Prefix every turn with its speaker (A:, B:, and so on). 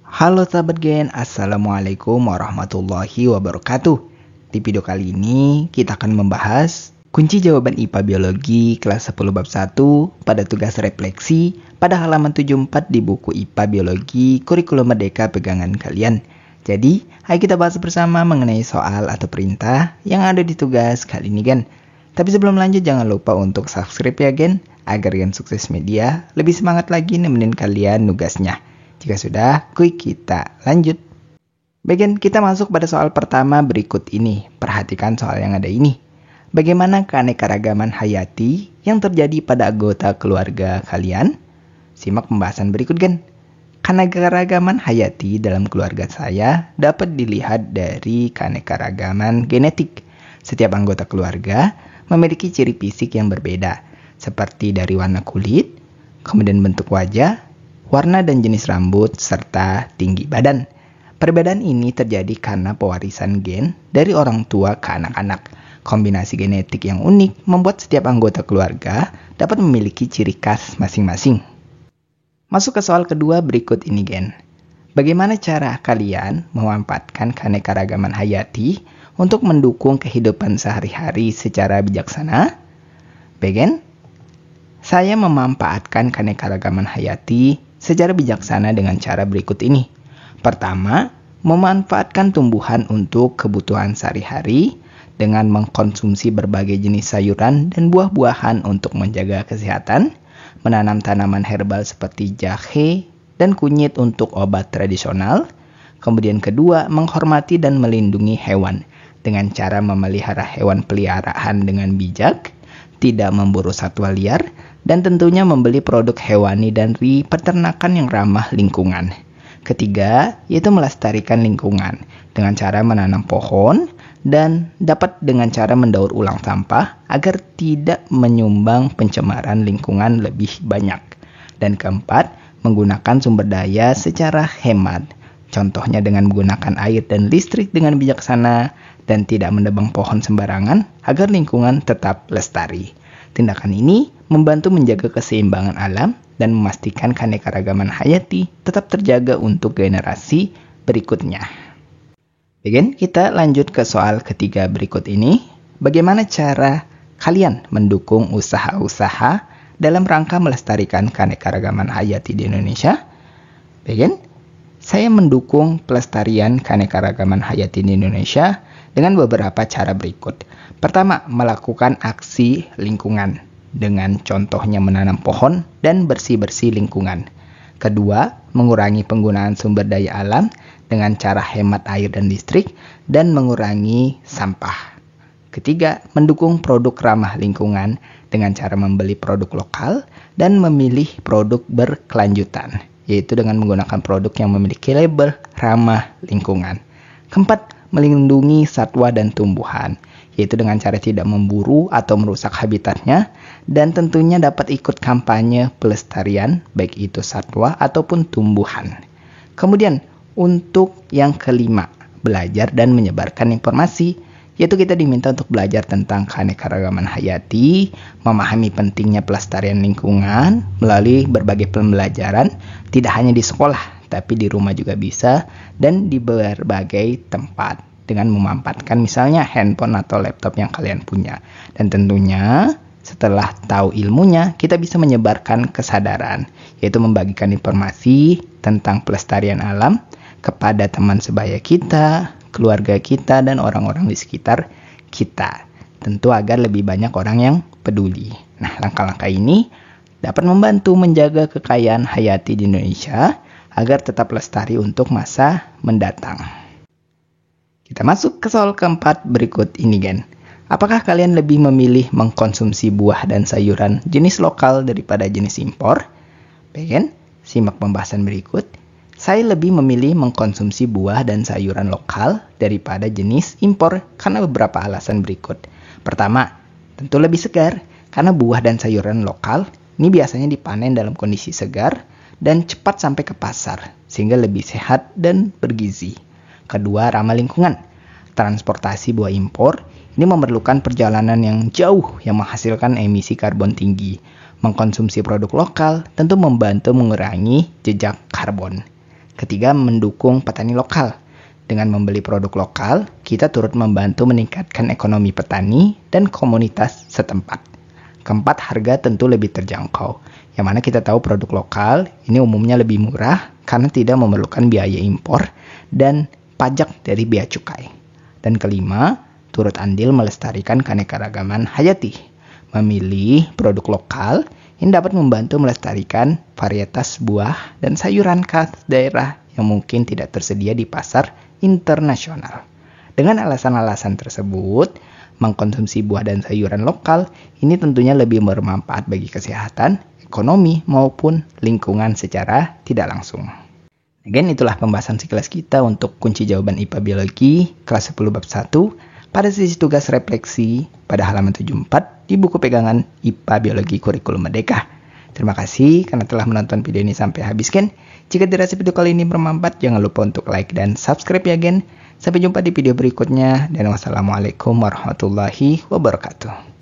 A: Halo sahabat Gen, Assalamualaikum warahmatullahi wabarakatuh. Di video kali ini kita akan membahas kunci jawaban IPA Biologi kelas 10 bab 1 pada tugas refleksi pada halaman 74 di buku IPA Biologi Kurikulum Merdeka pegangan kalian. Jadi, ayo kita bahas bersama mengenai soal atau perintah yang ada di tugas kali ini Gen. Tapi sebelum lanjut jangan lupa untuk subscribe ya Gen, agar Gen Sukses Media lebih semangat lagi nemenin kalian nugasnya. Jika sudah, kuy kita lanjut. Bagian kita masuk pada soal pertama berikut ini. Perhatikan soal yang ada ini. Bagaimana keanekaragaman hayati yang terjadi pada anggota keluarga kalian? Simak pembahasan berikut Gen. Keanekaragaman hayati dalam keluarga saya dapat dilihat dari keanekaragaman genetik. Setiap anggota keluarga memiliki ciri fisik yang berbeda, seperti dari warna kulit, kemudian bentuk wajah, warna dan jenis rambut, serta tinggi badan. Perbedaan ini terjadi karena pewarisan gen dari orang tua ke anak-anak. Kombinasi genetik yang unik membuat setiap anggota keluarga dapat memiliki ciri khas masing-masing. Masuk ke soal kedua berikut ini Gen. Bagaimana cara kalian memanfaatkan keanekaragaman hayati untuk mendukung kehidupan sehari-hari secara bijaksana? Gen, saya memanfaatkan keanekaragaman hayati secara bijaksana dengan cara berikut ini. Pertama, memanfaatkan tumbuhan untuk kebutuhan sehari-hari dengan mengkonsumsi berbagai jenis sayuran dan buah-buahan untuk menjaga kesehatan, menanam tanaman herbal seperti jahe dan kunyit untuk obat tradisional. Kemudian kedua, menghormati dan melindungi hewan dengan cara memelihara hewan peliharaan dengan bijak, tidak memburu satwa liar, dan tentunya membeli produk hewani dari peternakan yang ramah lingkungan. Ketiga, yaitu melestarikan lingkungan dengan cara menanam pohon dan dapat dengan cara mendaur ulang sampah agar tidak menyumbang pencemaran lingkungan lebih banyak. Dan keempat, menggunakan sumber daya secara hemat. Contohnya dengan menggunakan air dan listrik dengan bijaksana dan tidak menebang pohon sembarangan agar lingkungan tetap lestari. Tindakan ini membantu menjaga keseimbangan alam dan memastikan keanekaragaman hayati tetap terjaga untuk generasi berikutnya. Baik, kita lanjut ke soal ketiga berikut ini. Bagaimana cara kalian mendukung usaha-usaha dalam rangka melestarikan keanekaragaman hayati di Indonesia? Baik, saya mendukung pelestarian keanekaragaman hayati di Indonesia dengan beberapa cara berikut. Pertama, melakukan aksi lingkungan dengan contohnya menanam pohon dan bersih-bersih lingkungan. Kedua, mengurangi penggunaan sumber daya alam dengan cara hemat air dan listrik dan mengurangi sampah. Ketiga, mendukung produk ramah lingkungan dengan cara membeli produk lokal dan memilih produk berkelanjutan, yaitu dengan menggunakan produk yang memiliki label ramah lingkungan. Keempat, melindungi satwa dan tumbuhan, yaitu dengan cara tidak memburu atau merusak habitatnya, dan tentunya dapat ikut kampanye pelestarian, baik itu satwa ataupun tumbuhan. Kemudian, untuk yang kelima, belajar dan menyebarkan informasi, yaitu kita diminta untuk belajar tentang keanekaragaman hayati, memahami pentingnya pelestarian lingkungan melalui berbagai pembelajaran, tidak hanya di sekolah, tapi di rumah juga bisa, dan di berbagai tempat dengan memanfaatkan misalnya handphone atau laptop yang kalian punya. Dan tentunya setelah tahu ilmunya, kita bisa menyebarkan kesadaran, yaitu membagikan informasi tentang pelestarian alam kepada teman sebaya kita, keluarga kita, dan orang-orang di sekitar kita. Tentu agar lebih banyak orang yang peduli. Nah, langkah-langkah ini dapat membantu menjaga kekayaan hayati di Indonesia agar tetap lestari untuk masa mendatang. Kita masuk ke soal keempat berikut ini Gen. Apakah kalian lebih memilih mengkonsumsi buah dan sayuran jenis lokal daripada jenis impor? Gen, simak pembahasan berikut. Saya lebih memilih mengkonsumsi buah dan sayuran lokal daripada jenis impor karena beberapa alasan berikut. Pertama, tentu lebih segar karena buah dan sayuran lokal ini biasanya dipanen dalam kondisi segar dan cepat sampai ke pasar, sehingga lebih sehat dan bergizi. Kedua, ramah lingkungan. Transportasi buah impor ini memerlukan perjalanan yang jauh yang menghasilkan emisi karbon tinggi. Mengkonsumsi produk lokal tentu membantu mengurangi jejak karbon. Ketiga, mendukung petani lokal. Dengan membeli produk lokal, kita turut membantu meningkatkan ekonomi petani dan komunitas setempat. Keempat, harga tentu lebih terjangkau. Yang mana kita tahu produk lokal ini umumnya lebih murah karena tidak memerlukan biaya impor dan pajak dari bea cukai. Dan kelima, turut andil melestarikan keanekaragaman hayati. Memilih produk lokal yang dapat membantu melestarikan varietas buah dan sayuran khas daerah yang mungkin tidak tersedia di pasar internasional. Dengan alasan-alasan tersebut, mengkonsumsi buah dan sayuran lokal ini tentunya lebih bermanfaat bagi kesehatan, ekonomi, maupun lingkungan secara tidak langsung. Again, itulah pembahasan sekilas kita untuk kunci jawaban IPA Biologi kelas 10 bab 1 pada sesi tugas refleksi pada halaman 74 di buku pegangan IPA Biologi Kurikulum Merdeka. Terima kasih karena telah menonton video ini sampai habis, Gen. Jika dirasa video kali ini bermanfaat, jangan lupa untuk like dan subscribe ya, Gen. Sampai jumpa di video berikutnya dan wassalamualaikum warahmatullahi wabarakatuh.